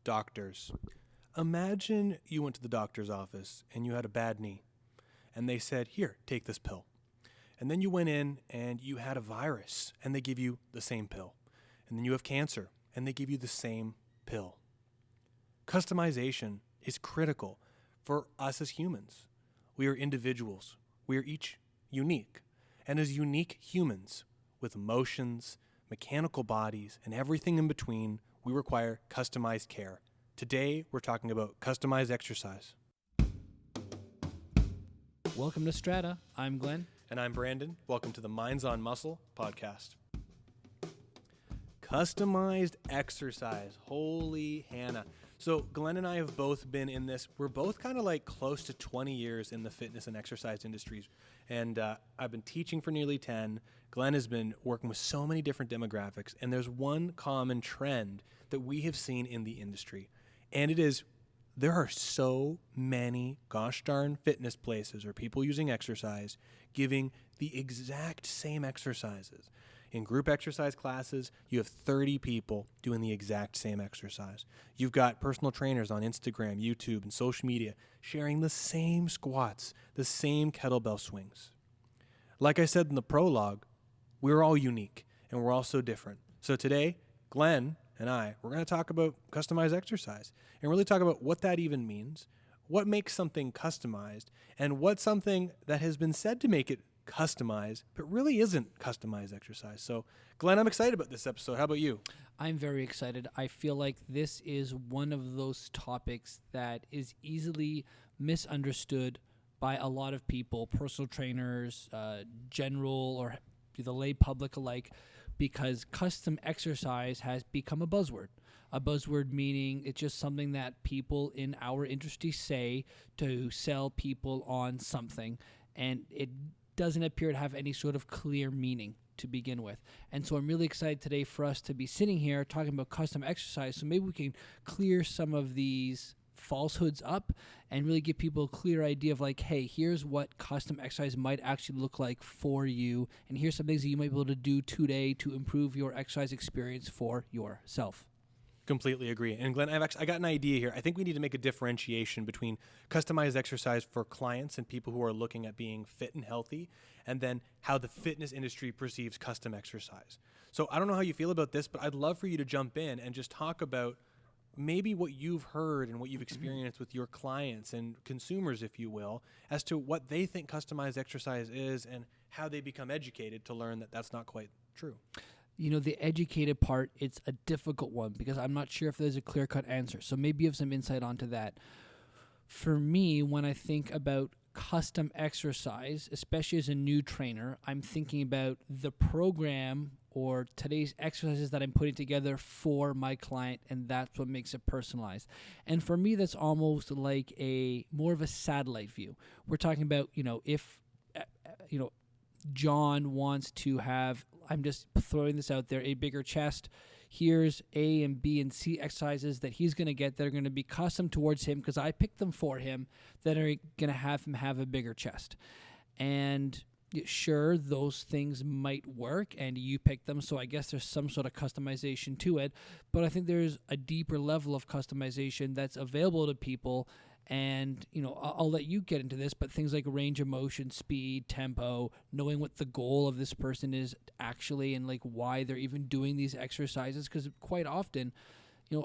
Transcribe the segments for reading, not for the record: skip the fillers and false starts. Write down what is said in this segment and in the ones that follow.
Doctors. Imagine you went to the doctor's office and you had a bad knee, and they said, "Here, take this pill." And then you went in and you had a virus, and they give you the same pill. And then you have cancer, and they give you the same pill. Customization is critical for us as humans. We are individuals. We are each unique. And as unique humans with emotions, mechanical bodies, and everything in between, we require customized care. Today, we're talking about customized exercise. Welcome to Strata. I'm Glenn. And I'm Brandon. Welcome to the Minds on Muscle podcast. Customized exercise. Holy Hannah. So Glenn and I have both been in this. We're both kind of like close to 20 years in the fitness and exercise industries. And I've been teaching for nearly 10. Glenn has been working with so many different demographics. And there's one common trend that we have seen in the industry. And it is there are so many gosh darn fitness places or people using exercise giving the exact same exercises. In group exercise classes, you have 30 people doing the exact same exercise. You've got personal trainers on Instagram, YouTube, and social media sharing the same squats, the same kettlebell swings. Like I said in the prologue, we're all unique and we're all so different. So today, Glenn and we're going to talk about customized exercise and really talk about what that even means, what makes something customized, and what's something that has been said to make it customized, but really isn't customized exercise. So, Glenn, I'm excited about this episode. How about you? I'm very excited. I feel like this is one of those topics that is easily misunderstood by a lot of people, personal trainers, general or the lay public alike, because custom exercise has become a buzzword. A buzzword meaning it's just something that people in our industry say to sell people on something, and it doesn't appear to have any sort of clear meaning to begin with. And so I'm really excited today for us to be sitting here talking about custom exercise, so maybe we can clear some of these falsehoods up and really give people a clear idea of like, hey, here's what custom exercise might actually look like for you, and here's some things that you might be able to do today to improve your exercise experience for yourself. Completely agree. And Glenn, I got an idea here. I think we need to make a differentiation between customized exercise for clients and people who are looking at being fit and healthy, and then how the fitness industry perceives custom exercise. So I don't know how you feel about this, but I'd love for you to jump in and just talk about maybe what you've heard and what you've experienced with your clients and consumers, if you will, as to what they think customized exercise is and how they become educated to learn that that's not quite true. You know, the educated part, it's a difficult one because I'm not sure if there's a clear-cut answer. So maybe you have some insight onto that. For me, when I think about custom exercise, especially as a new trainer, I'm thinking about the program or today's exercises that I'm putting together for my client, and that's what makes it personalized. And for me, that's almost like more of a satellite view. We're talking about, if John wants to have, I'm just throwing this out there, a bigger chest. Here's A and B and C exercises that he's going to get that are going to be custom towards him because I picked them for him that are going to have him have a bigger chest. And sure, those things might work and you pick them, so I guess there's some sort of customization to it. But I think there's a deeper level of customization that's available to people. And, I'll let you get into this, but things like range of motion, speed, tempo, knowing what the goal of this person is actually and like why they're even doing these exercises. Because quite often,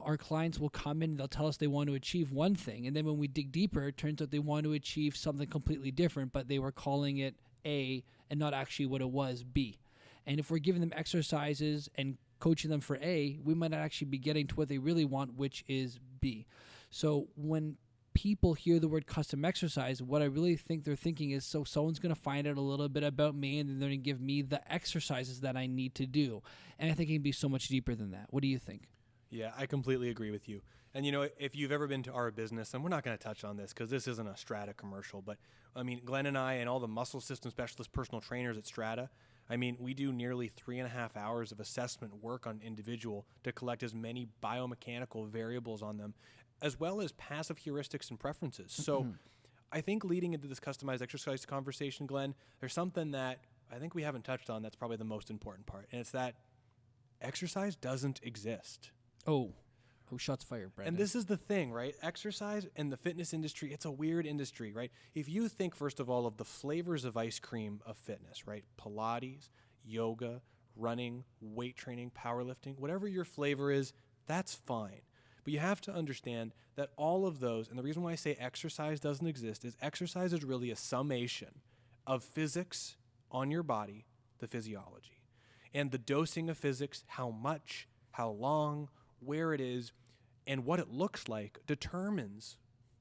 our clients will come in and they'll tell us they want to achieve one thing. And then when we dig deeper, it turns out they want to achieve something completely different, but they were calling it A and not actually what it was, B. And if we're giving them exercises and coaching them for A, we might not actually be getting to what they really want, which is B. So when people hear the word custom exercise, what I really think they're thinking is, so someone's going to find out a little bit about me and then they're going to give me the exercises that I need to do. And I think it can be so much deeper than that. What do you think? Yeah, I completely agree with you. And, if you've ever been to our business, and we're not going to touch on this because this isn't a Strata commercial, but, Glenn and I and all the muscle system specialist personal trainers at Strata, we do nearly 3.5 hours of assessment work on an individual to collect as many biomechanical variables on them, as well as passive heuristics and preferences. So I think leading into this customized exercise conversation, Glenn, there's something that I think we haven't touched on that's probably the most important part, and it's that exercise doesn't exist. Oh. Oh, shots fired, Brandon. And this is the thing, right? Exercise and the fitness industry, it's a weird industry, right? If you think, first of all, of the flavors of ice cream of fitness, right? Pilates, yoga, running, weight training, powerlifting, whatever your flavor is, that's fine. But you have to understand that all of those, and the reason why I say exercise doesn't exist is exercise is really a summation of physics on your body, the physiology, and the dosing of physics, how much, how long, where it is, and what it looks like determines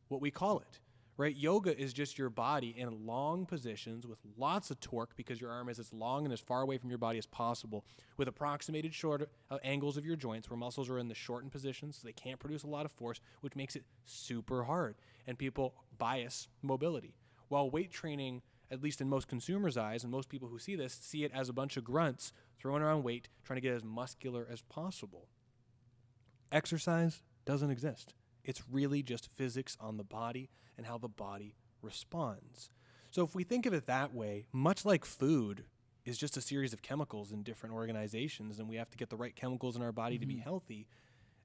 what we call it, right? Yoga is just your body in long positions with lots of torque because your arm is as long and as far away from your body as possible with approximated short angles of your joints where muscles are in the shortened positions so they can't produce a lot of force, which makes it super hard. And people bias mobility. While weight training, at least in most consumers' eyes and most people who see this, see it as a bunch of grunts throwing around weight, trying to get as muscular as possible. Exercise doesn't exist. It's really just physics on the body and how the body responds. So if we think of it that way, much like food is just a series of chemicals in different organizations, and we have to get the right chemicals in our body to be healthy,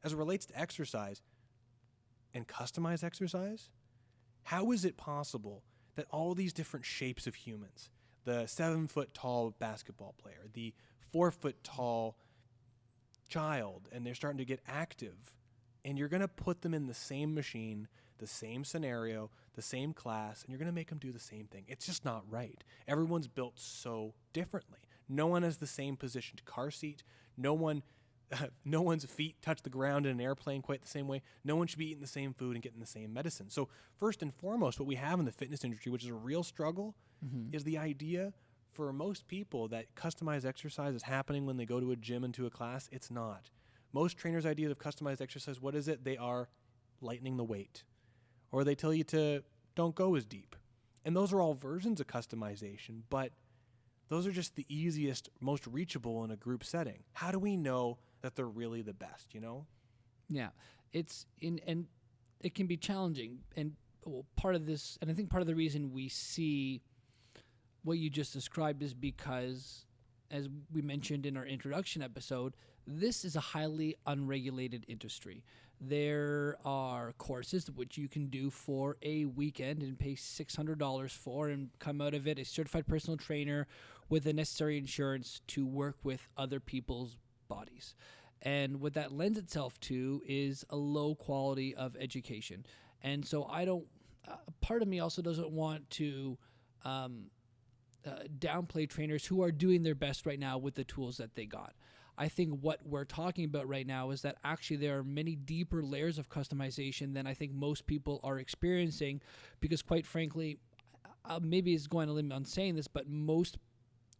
as it relates to exercise and customized exercise, how is it possible that all these different shapes of humans, the 7-foot-tall basketball player, the 4-foot-tall child, and they're starting to get active, and you're going to put them in the same machine, the same scenario, the same class, and you're going to make them do the same thing. It's just not right. Everyone's built so differently. No one has the same positioned car seat. No one's feet touch the ground in an airplane quite the same way. No one should be eating the same food and getting the same medicine. So first and foremost, what we have in the fitness industry, which is a real struggle, is the idea for most people that customized exercise is happening when they go to a gym and to a class. It's not. Most trainers' ideas of customized exercise, what is it? They are lightening the weight. Or they tell you to don't go as deep. And those are all versions of customization, but those are just the easiest, most reachable in a group setting. How do we know that they're really the best, you know? Yeah, and it can be challenging. And part of this, and I think part of the reason we see what you just described is because, as we mentioned in our introduction episode, this is a highly unregulated industry. There are courses which you can do for a weekend and pay $600 for and come out of it a certified personal trainer with the necessary insurance to work with other people's bodies. And what that lends itself to is a low quality of education. And so part of me also doesn't want to downplay trainers who are doing their best right now with the tools that they got. I think what we're talking about right now is that actually there are many deeper layers of customization than I think most people are experiencing, because quite frankly, maybe it's going to limit on saying this, but most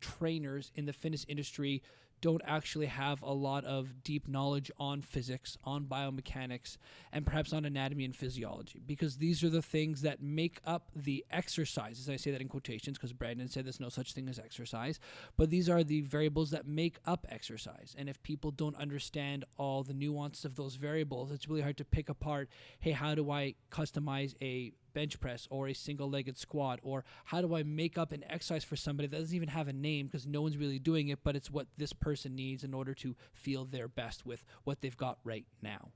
trainers in the fitness industry don't actually have a lot of deep knowledge on physics, on biomechanics, and perhaps on anatomy and physiology, because these are the things that make up the exercises. I say that in quotations because Brandon said there's no such thing as exercise, but these are the variables that make up exercise. And if people don't understand all the nuances of those variables, it's really hard to pick apart, hey, how do I customize a bench press or a single-legged squat, or how do I make up an exercise for somebody that doesn't even have a name because no one's really doing it, but it's what this person needs in order to feel their best with what they've got right now.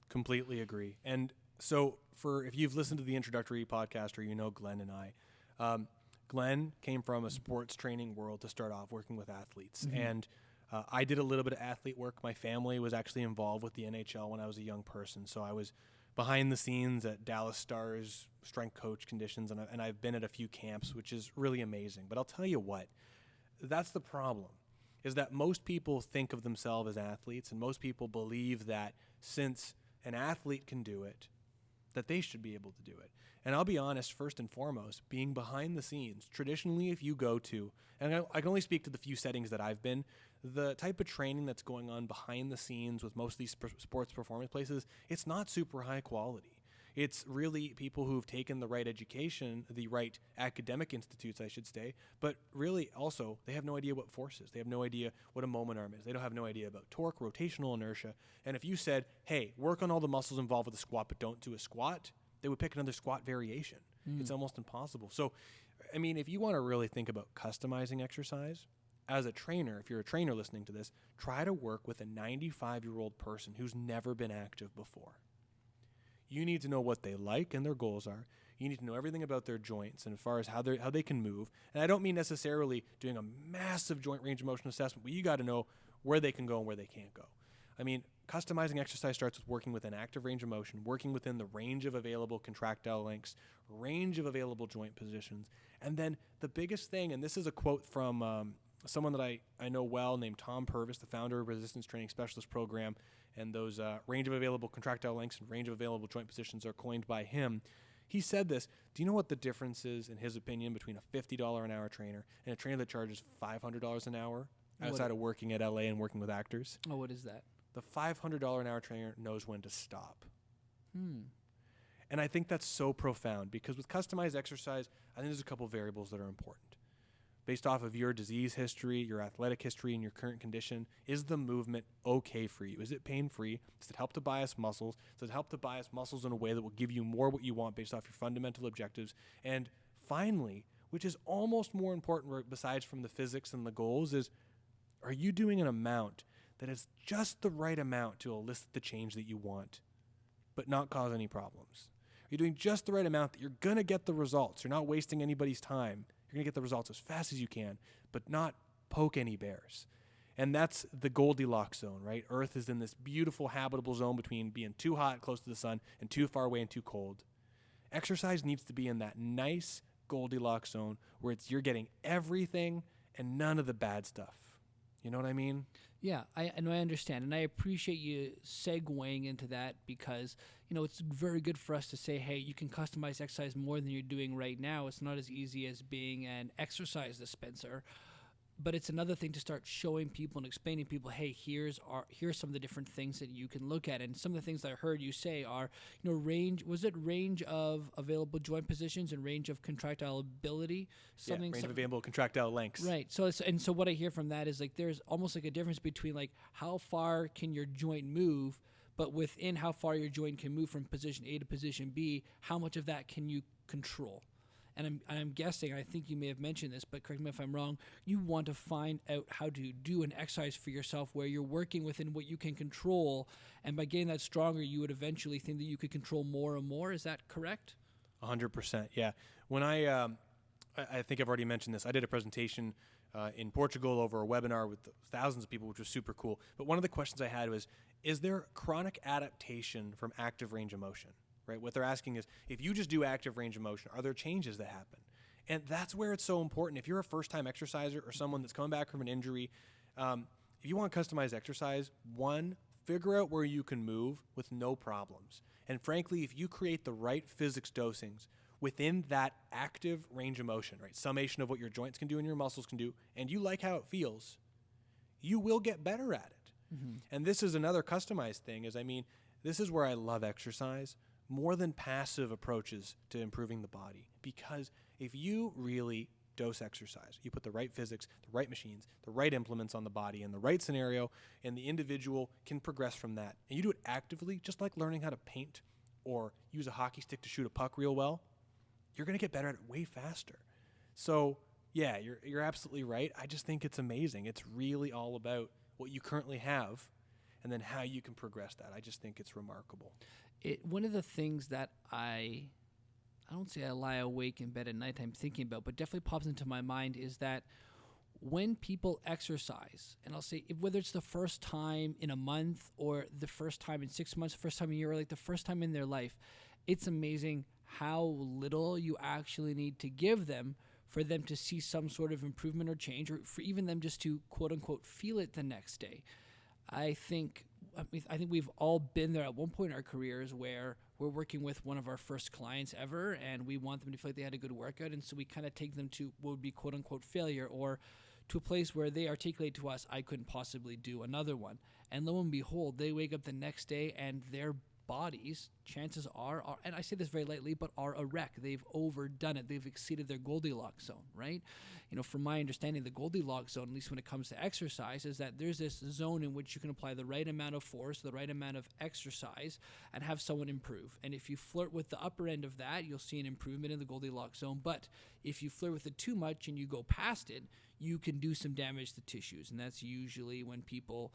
Completely agree. And so if you've listened to the introductory podcast, or you know Glenn and I, Glenn came from a sports training world to start off working with athletes. And I did a little bit of athlete work. My family was actually involved with the NHL when I was a young person. So I was behind the scenes at Dallas Stars strength coach conditions, and I've been at a few camps, which is really amazing. But I'll tell you what, that's the problem, is that most people think of themselves as athletes, and most people believe that since an athlete can do it, that they should be able to do it. And I'll be honest, first and foremost, being behind the scenes, traditionally if you go to, and I can only speak to the few settings that I've been, the type of training that's going on behind the scenes with most of these sports performance places, it's not super high quality. It's really people who've taken the right education, the right academic institutes, I should say, but really also they have no idea what force is. They have no idea what a moment arm is. They don't have no idea about torque, rotational inertia. And if you said, hey, work on all the muscles involved with the squat, but don't do a squat, they would pick another squat variation. It's almost impossible. So, I mean, if you want to really think about customizing exercise, as a trainer, if you're a trainer listening to this, try to work with a 95-year-old person who's never been active before. You need to know what they like and their goals are. You need to know everything about their joints and as far as how they can move. And I don't mean necessarily doing a massive joint range of motion assessment, but you got to know where they can go and where they can't go. I mean, customizing exercise starts with working within active range of motion, working within the range of available contractile lengths, range of available joint positions. And then the biggest thing, and this is a quote from someone that I know well named Tom Purvis, the founder of Resistance Training Specialist Program, and those range of available contractile lengths and range of available joint positions are coined by him. He said this, do you know what the difference is, in his opinion, between a $50 an hour trainer and a trainer that charges $500 an hour outside of working at LA and working with actors? Oh, what is that? The $500 an hour trainer knows when to stop. And I think that's so profound because with customized exercise, I think there's a couple variables that are important. Based off of your disease history, your athletic history, and your current condition, is the movement okay for you? Is it pain-free? Does it help to bias muscles? Does it help to bias muscles in a way that will give you more what you want based off your fundamental objectives? And finally, which is almost more important besides from the physics and the goals, is are you doing an amount that is just the right amount to elicit the change that you want, but not cause any problems? Are you doing just the right amount that you're going to get the results? You're not wasting anybody's time. You're going to get the results as fast as you can, but not poke any bears. And that's the Goldilocks zone, right? Earth is in this beautiful habitable zone between being too hot, close to the sun, and too far away and too cold. Exercise needs to be in that nice Goldilocks zone where you're getting everything and none of the bad stuff. You know what I mean? Yeah, I understand, and I appreciate you segueing into that because, it's very good for us to say, hey, you can customize exercise more than you're doing right now. It's not as easy as being an exercise dispenser, but it's another thing to start showing people and explaining to people, hey, here's some of the different things that you can look at. And some of the things that I heard you say are, range of available joint positions and range of contractile ability? Range of available contractile lengths. Right. So what I hear from that is like there's almost like a difference between like how far can your joint move, but within how far your joint can move from position A to position B, how much of that can you control? And I'm guessing, I think you may have mentioned this, but correct me if I'm wrong, you want to find out how to do an exercise for yourself where you're working within what you can control, and by getting that stronger, you would eventually think that you could control more and more. Is that correct? 100%, yeah. When I think I've already mentioned this, I did a presentation in Portugal over a webinar with thousands of people, which was super cool. But one of the questions I had was, is there chronic adaptation from active range of motion? Right? What they're asking is, if you just do active range of motion, are there changes that happen? And that's where it's so important. If you're a first-time exerciser or someone that's coming back from an injury, if you want customized exercise, one, figure out where you can move with no problems. And frankly, if you create the right physics dosings within that active range of motion, right, summation of what your joints can do and your muscles can do, and you like how it feels, you will get better at it. Mm-hmm. And this is another customized thing, this is where I love exercise more than passive approaches to improving the body. Because if you really dose exercise, you put the right physics, the right machines, the right implements on the body in the right scenario, and the individual can progress from that. And you do it actively, just like learning how to paint or use a hockey stick to shoot a puck real well, you're going to get better at it way faster. So, yeah, you're absolutely right. I just think it's amazing. It's really all about what you currently have and then how you can progress that. I just think it's remarkable. One of the things that I don't say I lie awake in bed at night I'm thinking about, but definitely pops into my mind is that when people exercise, and I'll say whether it's the first time in a month or the first time in 6 months, first time in a year, or like the first time in their life, it's amazing how little you actually need to give them for them to see some sort of improvement or change, or for even them just to quote unquote feel it the next day. I think we've all been there at one point in our careers where we're working with one of our first clients ever, and we want them to feel like they had a good workout, and so we kind of take them to what would be quote-unquote failure, or to a place where they articulate to us, I couldn't possibly do another one. And lo and behold, they wake up the next day, and they're bodies, chances are, and I say this very lightly, but are a wreck. They've overdone it. They've exceeded their Goldilocks zone, right? From my understanding, the Goldilocks zone, at least when it comes to exercise, is that there's this zone in which you can apply the right amount of force, the right amount of exercise, and have someone improve. And if you flirt with the upper end of that, you'll see an improvement in the Goldilocks zone. But if you flirt with it too much and you go past it, you can do some damage to tissues. And that's usually when people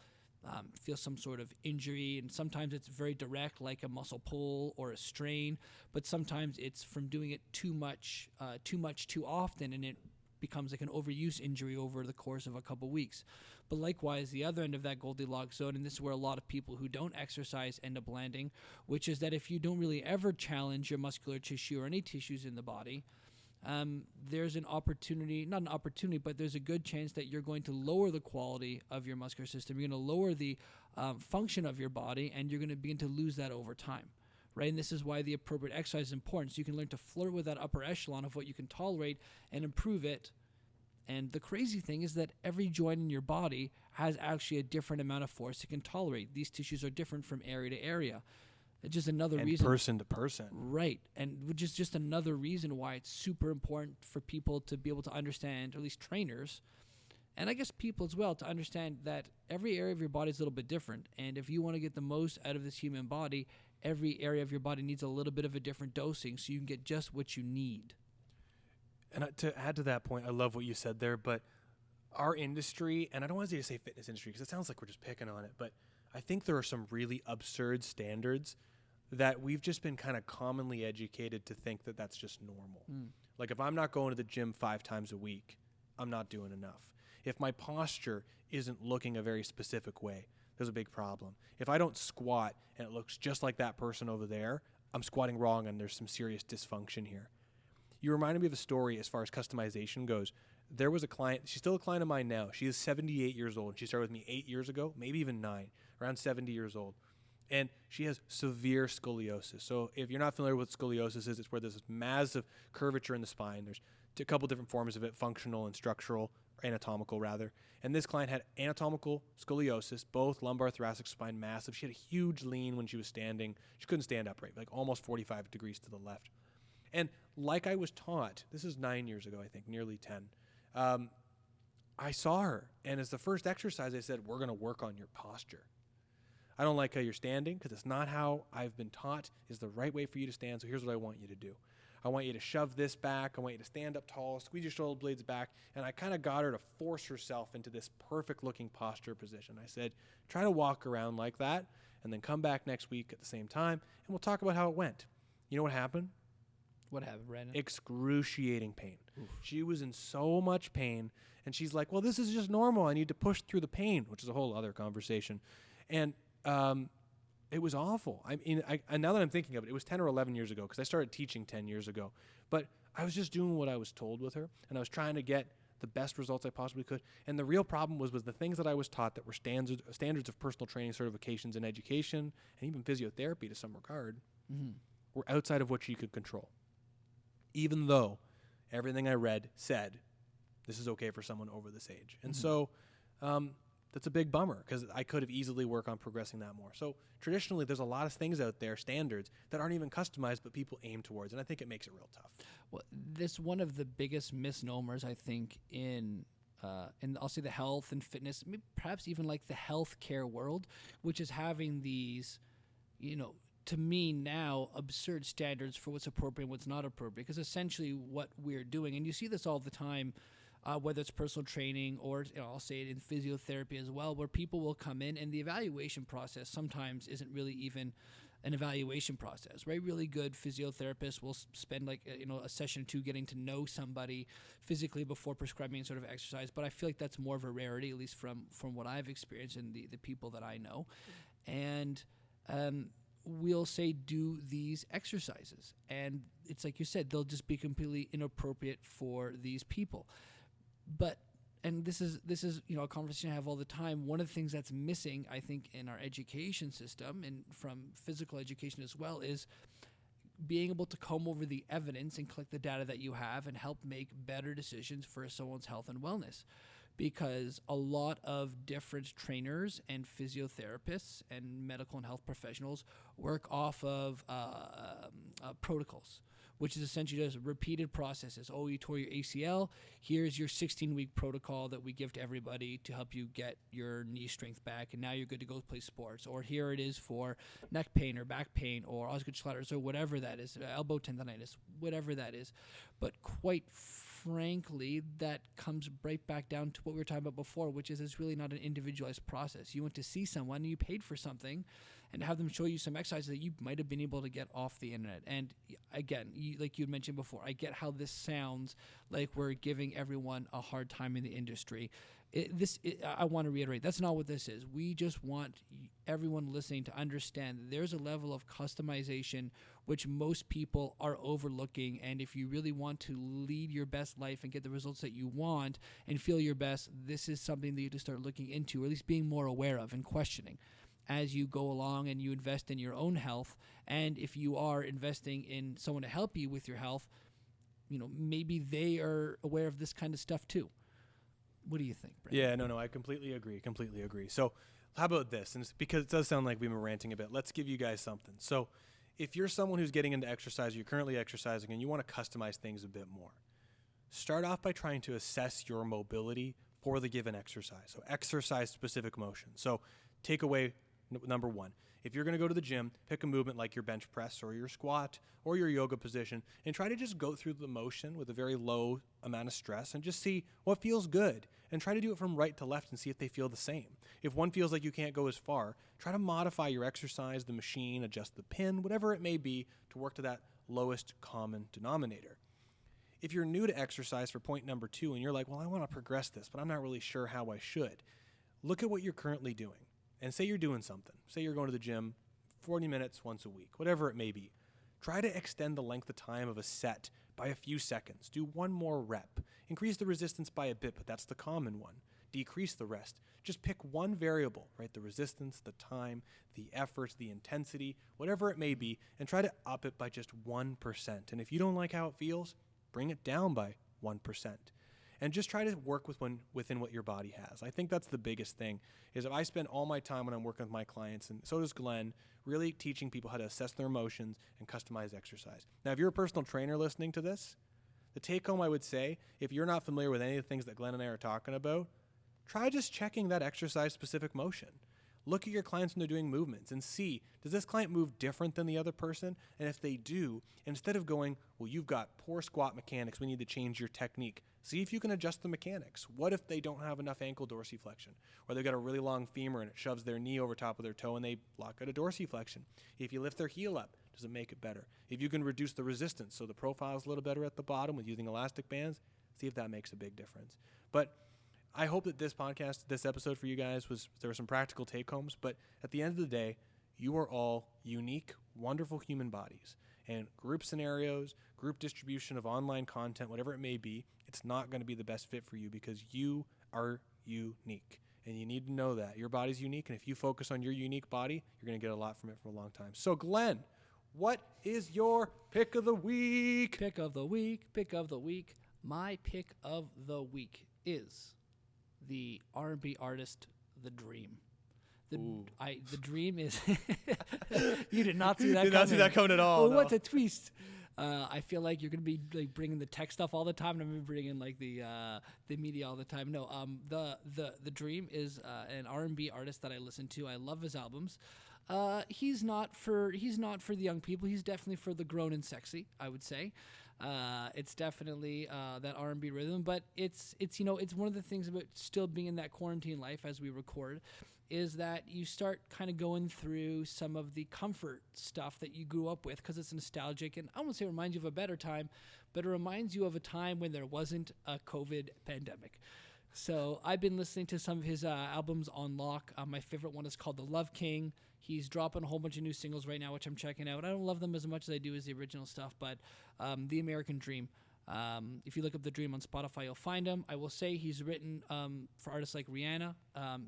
feel some sort of injury, and sometimes it's very direct, like a muscle pull or a strain, but sometimes it's from doing it too much, too often, and it becomes like an overuse injury over the course of a couple weeks. But likewise, the other end of that Goldilocks zone, and this is where a lot of people who don't exercise end up landing, which is that if you don't really ever challenge your muscular tissue or any tissues in the body, there's an opportunity, not an opportunity, but there's a good chance that you're going to lower the quality of your muscular system. You're going to lower the function of your body, and you're going to begin to lose that over time, right? And this is why the appropriate exercise is important. So you can learn to flirt with that upper echelon of what you can tolerate and improve it. And the crazy thing is that every joint in your body has actually a different amount of force it can tolerate. These tissues are different from area to area. It's just another reason. Person to person. Right. And which is just another reason why it's super important for people to be able to understand, or at least trainers, and I guess people as well, to understand that every area of your body is a little bit different. And if you want to get the most out of this human body, every area of your body needs a little bit of a different dosing so you can get just what you need. And to add to that point, I love what you said there, but our industry, and I don't want to say fitness industry because it sounds like we're just picking on it, but I think there are some really absurd standards that we've just been kind of commonly educated to think that that's just normal. Like if I'm not going to the gym 5 times a week, I'm not doing enough. If my posture isn't looking a very specific way, there's a big problem. If I don't squat and it looks just like that person over there, I'm squatting wrong and there's some serious dysfunction here. You reminded me of a story as far as customization goes. There was a client, she's still a client of mine now. She is 78 years old. She started with me 8 years ago, maybe even 9, around 70 years old. And she has severe scoliosis. So if you're not familiar with what scoliosis is, it's where there's this massive curvature in the spine. There's a couple different forms of it, functional and structural, or anatomical rather. And this client had anatomical scoliosis, both lumbar, thoracic spine, massive. She had a huge lean when she was standing. She couldn't stand upright, like almost 45 degrees to the left. And like I was taught, this is 9 years ago, I think, nearly 10, I saw her. And as the first exercise, I said, we're going to work on your posture. I don't like how you're standing because it's not how I've been taught is the right way for you to stand. So here's what I want you to do. I want you to shove this back. I want you to stand up tall, squeeze your shoulder blades back. And I kind of got her to force herself into this perfect looking posture position. I said, try to walk around like that and then come back next week at the same time and we'll talk about how it went. You know what happened? What happened, Brandon? Excruciating pain. Oof. She was in so much pain. And she's like, well, this is just normal. I need to push through the pain, which is a whole other conversation. And it was awful. I mean, now that I'm thinking of it, it was 10 or 11 years ago because I started teaching 10 years ago. But I was just doing what I was told with her, and I was trying to get the best results I possibly could. And the real problem was the things that I was taught that were standards of personal training certifications in education and even physiotherapy to some regard were outside of what she could control. Even though everything I read said this is okay for someone over this age. And so that's a big bummer because I could have easily worked on progressing that more. So traditionally, there's a lot of things out there, standards, that aren't even customized, but people aim towards. And I think it makes it real tough. Well, this one of the biggest misnomers, I think, in I'll say the health and fitness, maybe perhaps even like the healthcare world, which is having these, to me now, absurd standards for what's appropriate and what's not appropriate. Because essentially what we're doing, and you see this all the time, whether it's personal training or I'll say it in physiotherapy as well, where people will come in and the evaluation process sometimes isn't really even an evaluation process, right? Really good physiotherapists will spend a session or two getting to know somebody physically before prescribing sort of exercise. But I feel like that's more of a rarity, at least from what I've experienced and the people that I know. And we'll say do these exercises, and it's like you said, they'll just be completely inappropriate for these people. But, and this is a conversation I have all the time. One of the things that's missing, I think, in our education system and from physical education as well is being able to comb over the evidence and collect the data that you have and help make better decisions for someone's health and wellness. because a lot of different trainers and physiotherapists and medical and health professionals work off of protocols, which is essentially just repeated processes. Oh, you tore your ACL. Here's your 16-week protocol that we give to everybody to help you get your knee strength back, and now you're good to go play sports. Or here it is for neck pain or back pain or Osgood-Schlatter's or whatever that is, elbow tendonitis, whatever that is. But quite frankly, that comes right back down to what we were talking about before, which is it's really not an individualized process. You went to see someone and you paid for something and have them show you some exercises that you might have been able to get off the internet. And again, like you mentioned before, I get how this sounds like we're giving everyone a hard time in the industry. I want to reiterate, that's not what this is. We just want everyone listening to understand that there's a level of customization which most people are overlooking. And if you really want to lead your best life and get the results that you want and feel your best, this is something that you have to start looking into, or at least being more aware of and questioning as you go along and you invest in your own health. And if you are investing in someone to help you with your health, maybe they are aware of this kind of stuff too. What do you think, Brandon? Yeah, no, I completely agree. So how about this? And because it does sound like we've been ranting a bit, let's give you guys something. So if you're someone who's getting into exercise, you're currently exercising, and you want to customize things a bit more, start off by trying to assess your mobility for the given exercise. So exercise-specific motion. So takeaway number one. If you're going to go to the gym, pick a movement like your bench press or your squat or your yoga position and try to just go through the motion with a very low amount of stress and just see what feels good, and try to do it from right to left and see if they feel the same. If one feels like you can't go as far, try to modify your exercise, the machine, adjust the pin, whatever it may be, to work to that lowest common denominator. If you're new to exercise for point number 2 and you're like, well, I want to progress this, but I'm not really sure how I should, look at what you're currently doing. And say you're doing something. Say you're going to the gym 40 minutes once a week, whatever it may be. Try to extend the length of time of a set by a few seconds. Do one more rep. Increase the resistance by a bit, but that's the common one. Decrease the rest. Just pick one variable, right? The resistance, the time, the effort, the intensity, whatever it may be, and try to up it by just 1%. And if you don't like how it feels, bring it down by 1%. And just try to work within what your body has. I think that's the biggest thing, is if I spend all my time when I'm working with my clients, and so does Glenn, really teaching people how to assess their emotions and customize exercise. Now, if you're a personal trainer listening to this, the take home I would say, if you're not familiar with any of the things that Glenn and I are talking about, try just checking that exercise-specific motion. Look at your clients when they're doing movements and see, does this client move different than the other person? And if they do, instead of going, well, you've got poor squat mechanics, we need to change your technique, see if you can adjust the mechanics. What if they don't have enough ankle dorsiflexion? Or they've got a really long femur and it shoves their knee over top of their toe and they block out a dorsiflexion. If you lift their heel up, does it make it better? If you can reduce the resistance so the profile is a little better at the bottom with using elastic bands, see if that makes a big difference. But I hope that this episode for you guys there were some practical take-homes, but at the end of the day, you are all unique, wonderful human bodies. And group scenarios, group distribution of online content, whatever it may be, it's not going to be the best fit for you because you are unique. And you need to know that. Your body's unique, and if you focus on your unique body, you're going to get a lot from it for a long time. So, Glenn, what is your pick of the week? Pick of the week. My pick of the week is the R&B artist, The Dream. The Dream is... You did not see that coming. Did not see that coming at all. No. What a twist. I feel like you're going to be like bringing the tech stuff all the time, and I'm going to be bringing like the media all the time. No, the Dream is an R&B artist that I listen to. I love his albums. He's not for the young people. He's definitely for the grown and sexy, I would say. It's definitely that R&B rhythm, but it's one of the things about still being in that quarantine life as we record is that you start kind of going through some of the comfort stuff that you grew up with because it's nostalgic, and I won't say it reminds you of a better time, but it reminds you of a time when there wasn't a COVID pandemic. So I've been listening to some of his albums on lock. My favorite one is called The Love King. He's dropping a whole bunch of new singles right now, which I'm checking out. I don't love them as much as I do as the original stuff, but The American Dream. If you look up The Dream on Spotify, you'll find him. I will say he's written for artists like Rihanna.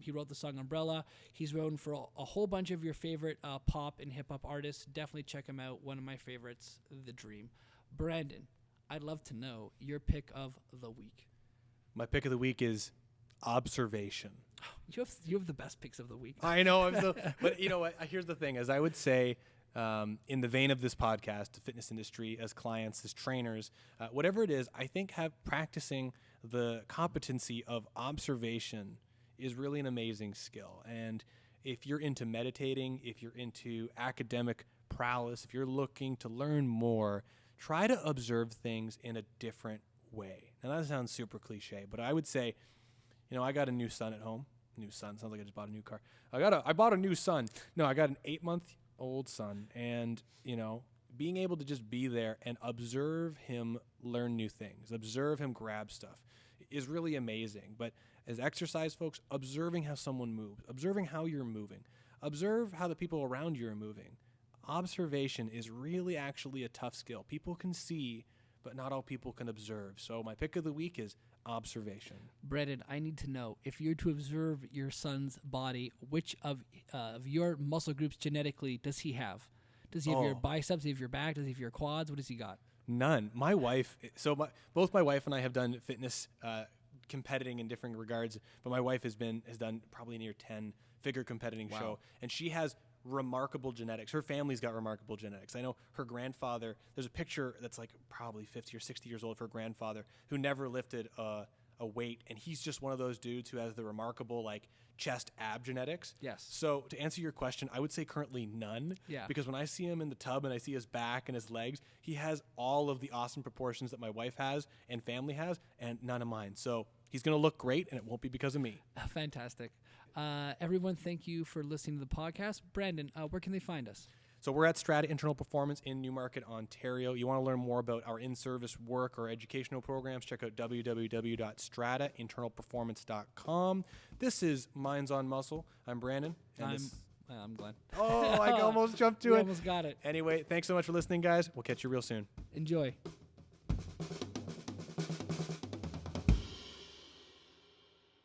He wrote the song Umbrella. He's written for a whole bunch of your favorite pop and hip-hop artists. Definitely check him out. One of my favorites, The Dream. Brandon, I'd love to know your pick of the week. My pick of the week is observation. You have the best picks of the week. I know. But you know what? Here's the thing: is I would say, in the vein of this podcast, the fitness industry, as clients, as trainers, whatever it is, I think practicing the competency of observation is really an amazing skill. And if you're into meditating, if you're into academic prowess, if you're looking to learn more, try to observe things in a different way. Now that sounds super cliche, but I would say, I got a new son at home. New son sounds like I just bought a new car. I bought a new son. No, I got an 8-month-old son, and being able to just be there and observe him learn new things, observe him grab stuff, is really amazing. But as exercise folks, observing how someone moves, observing how you're moving, observe how the people around you are moving. Observation is really actually a tough skill. People can see, but not all people can observe. So my pick of the week is observation. Brendan, I need to know, if you're to observe your son's body, which of your muscle groups genetically does he have? Does he have your biceps? Does he have your back? Does he have your quads? What does he got? None. My wife, both my wife and I have done fitness competing in different regards, but my wife has done probably near 10 figure competing show, and she has remarkable genetics. Her family's got remarkable genetics. I know her grandfather, there's a picture that's like probably 50 or 60 years old of her grandfather who never lifted a weight, and he's just one of those dudes who has the remarkable like chest ab genetics. Yes. So to answer your question, I would say currently none. Yeah. Because when I see him in the tub and I see his back and his legs, he has all of the awesome proportions that my wife has and family has, and none of mine. So he's going to look great, and it won't be because of me. Fantastic. Everyone, thank you for listening to the podcast. Brandon, where can they find us? So we're at Strata Internal Performance in Newmarket, Ontario. You want to learn more about our in-service work or educational programs, check out www.stratainternalperformance.com. This is Minds on Muscle. I'm Brandon. I'm Glenn. Oh, I almost jumped to You it. almost got it. Anyway, thanks so much for listening, guys. We'll catch you real soon. Enjoy.